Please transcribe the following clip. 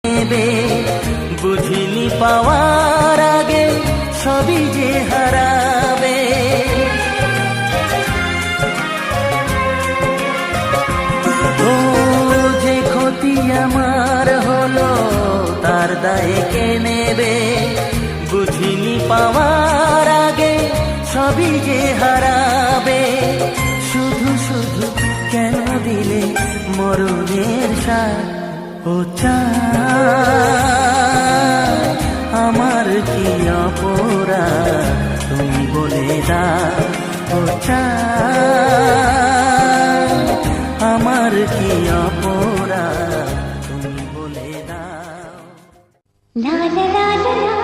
নেবে বুঝিনি পাওয়ার আগে সবই যে হারাবে। ও যে ক্ষতি আমার হলো তার দায়ে কে নেবে বুঝিনি পাওয়ার আগে সবই যে হারাবে। শুধু শুধু কেন দিলে মরণের সাথ ও চাঁদ আমার কি অপরাধ তুমি বলে দাও ও চাঁদ আমার কি অপরাধ তুমি বলে দাও। লা লা লা লা